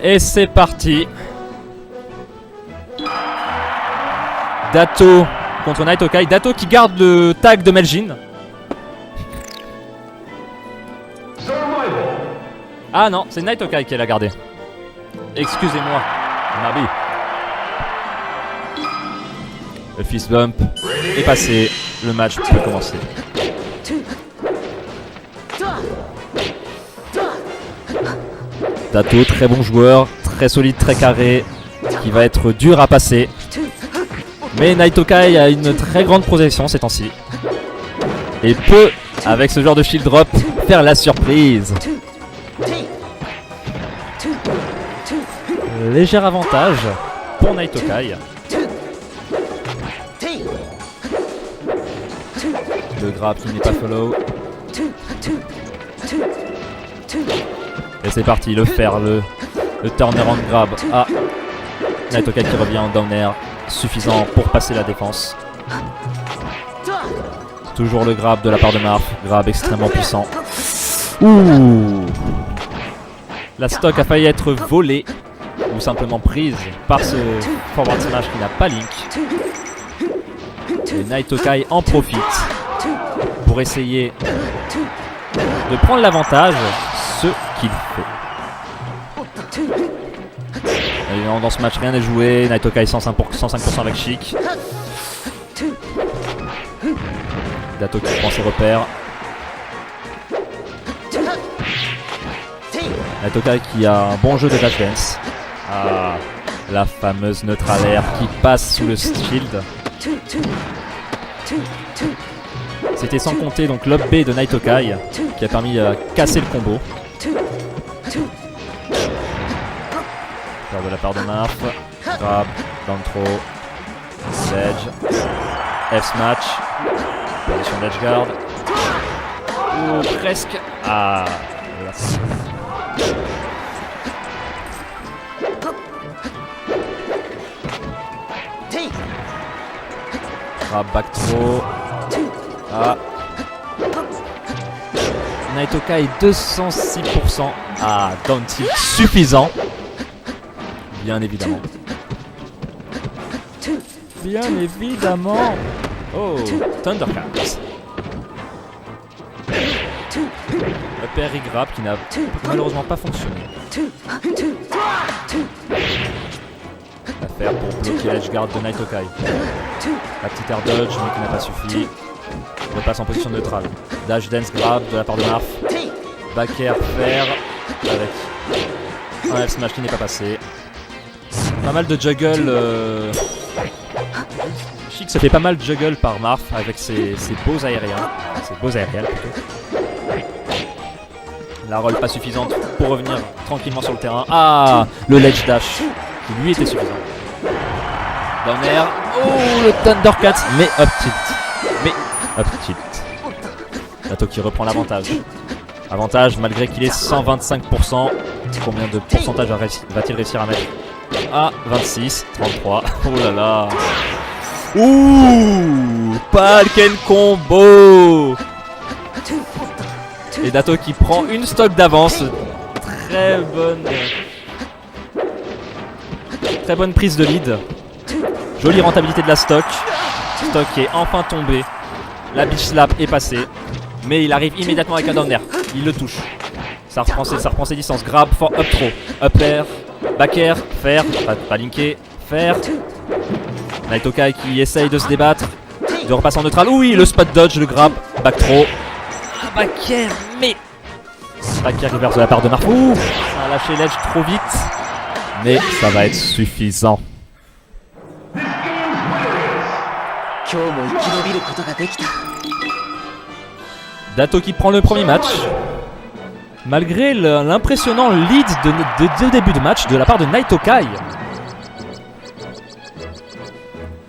Et c'est parti. Dato contre Night Okai. Dato qui garde le tag de Meljin. Ah non, c'est Night Okai qui l'a gardé. Excusez-moi, Nabi. Le fist bump est passé. Le match peut commencer. Dato, très bon joueur, très solide, très carré, qui va être dur à passer. Mais Night Okai a une très grande protection ces temps-ci. Et peut, avec ce genre de shield drop, faire la surprise. Léger avantage pour Night Okai. Le grab qui n'est pas follow. Et c'est parti, le fer, le turnaround grab. Ah, Night Okai qui revient en down air. Suffisant pour passer la défense. Toujours le grab de la part de Marf. Grab extrêmement puissant. Ouh. La stock a failli être volée. Ou simplement prise par ce forward smash qui n'a pas Link. Et Night Okai en profite pour essayer de prendre l'avantage, ce qu'il fait. Évidemment, dans ce match, rien n'est joué. Night Okai 105% avec Chic. Dato qui prend ses repères. Night Okai qui a un bon jeu de dash dance. Ah, la fameuse neutral air qui passe sous le shield. C'était sans compter donc l'up B de Night Okai qui a permis de casser le combo. De la part de Marf. Grab, down throw, ledge, F-smash, position d'edge guard. Oh, presque. Ah, grab, back throw. Ah. Night Okai 206%. Ah, down tilt suffisant. Bien évidemment. Bien évidemment. Oh, Thundercat. Le parry grab qui n'a malheureusement pas fonctionné. L'affaire pour bloquer l'edge guard de Night Okai. La petite air dodge mais qui n'a pas suffi. Repasse en position neutrale. Dash dance grab de la part de Marf. Back air fer avec un F smash qui n'est pas passé. Pas mal de juggle. Chic se fait pas mal juggle par Marf avec ses beaux aériens. Ses beaux aériens plutôt. La roll pas suffisante pour revenir tranquillement sur le terrain. Ah, le ledge dash qui lui était suffisant. Down air. Oh, le Thundercat. Mais up tilt. Mais up tilt. Dato qui reprend l'avantage. Avantage malgré qu'il est 125%. Combien de pourcentage va-t-il réussir à mettre? Ah, 26, 33. Oh là là. Ouh, Palken combo. Et Dato qui prend une stock d'avance. Très bonne prise de lead. Jolie rentabilité de la stock. Stock qui est enfin tombé. La bitch slap est passée. Mais il arrive immédiatement avec un down air. Il le touche. Ça reprend ses distances. Grab for up throw. Up air. Back air. Fer. Pas linké. Fer. Night Okai qui essaye de se débattre. De repasser en neutral. Oui, le spot dodge, le grab. Back throw. Back air. Mais. Back air reverse de la part de Marfou. Ça a lâché l'edge trop vite. Mais ça va être suffisant. Dato qui prend le premier match. Malgré l'impressionnant lead de début de match de la part de Night Okai.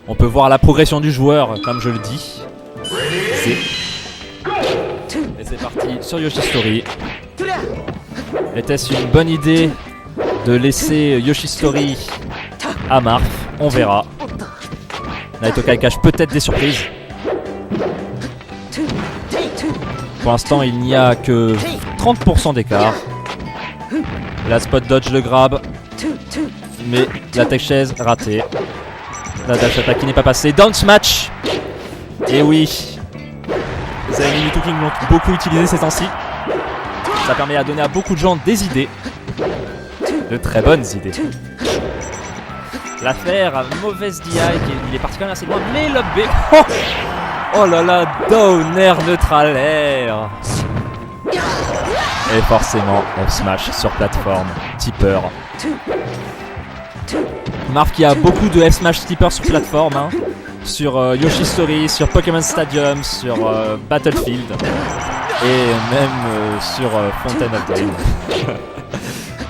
On peut voir la progression du joueur, comme je le dis. C'est Et c'est parti sur Yoshistori. Était-ce une bonne idée de laisser Yoshistori à Marf? On verra. Naito Kai cache peut-être des surprises. Pour l'instant, il n'y a que 30% d'écart. La spot dodge le grab. Mais la tech chaise ratée. La dash attack qui n'est pas passée. Down smash. Et oui. Les amis du King l'ont beaucoup utilisé ces temps-ci. Ça permet à donner à beaucoup de gens des idées. De très bonnes idées. L'affaire a mauvaise DI, il est parti quand même assez loin, mais le B. Oh là là, downer neutral air. Et forcément, on smash sur plateforme, tipper. Marf qui a beaucoup de F-smash tipper sur plateforme, hein. Sur Yoshistori, sur Pokémon Stadium, sur Battlefield. Et même sur Fountain of Dream.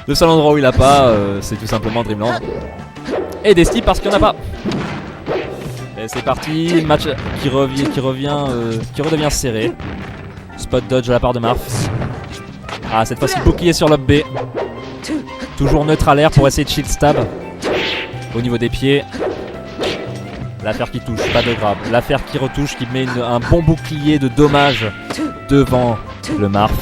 Le seul endroit où il n'a pas, c'est tout simplement Dreamland. Et des styles parce qu'il n'y en a pas. Et c'est parti, match qui redevient serré. Spot dodge de la part de Marf. Ah, cette fois-ci bouclier sur lob B. Toujours neutral air pour essayer de shield stab. Au niveau des pieds. L'affaire qui touche, pas de grab. L'affaire qui retouche, qui met un bon bouclier de dommage devant le Marf.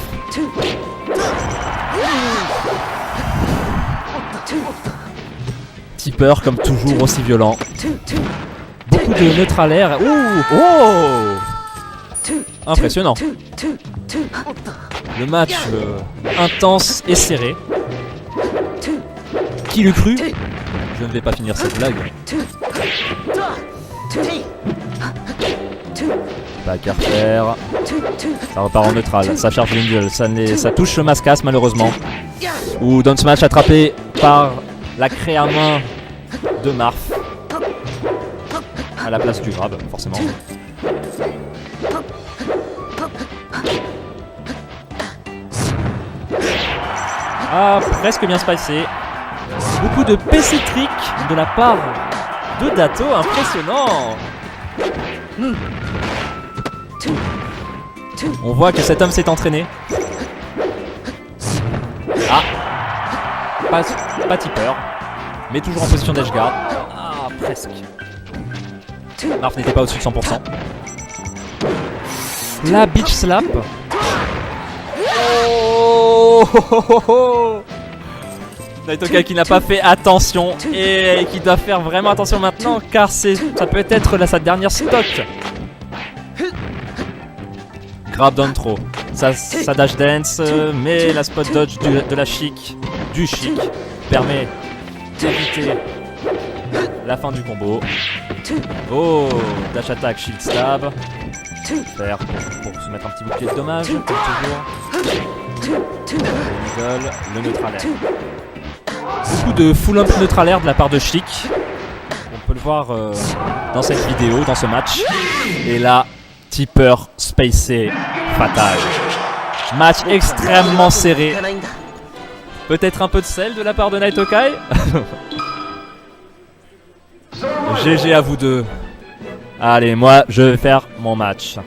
Tipper comme toujours aussi violent. Beaucoup de neutral air. Ouh, oh, impressionnant. Le match intense et serré. Qui l'eût cru? Je ne vais pas finir cette blague. Back à faire. Ça repart en neutral. Ça charge l'angle. Ça touche le Mascas malheureusement. Ou down smash attrapé par la crée à main de Marf. À la place du grab, forcément. Ah, presque bien spicé. Beaucoup de PC trick de la part de Dato, impressionnant. On voit que cet homme s'est entraîné. Ah, pas tipper, mais toujours en position d'edge guard. Ah, presque. Marf n'était pas au-dessus de 100%. La beach slap. Oh, Naito Kai qui n'a pas fait attention et qui doit faire vraiment attention maintenant car ça peut être sa dernière stock. Grab down throw. Ça dash dance, mais la spot dodge de la chic, permet d'éviter la fin du combo. Oh, dash attack, shield stab. Faire pour se mettre un petit bouclier de dommage, comme toujours. Le middle, le neutral air. Beaucoup de full ump neutral air de la part de Chic. On peut le voir dans cette vidéo, dans ce match. Et là, tipper spacé fatal. Match extrêmement serré. Peut-être un peu de sel de la part de Naito Kai. GG à vous deux. Allez, moi, je vais faire mon match.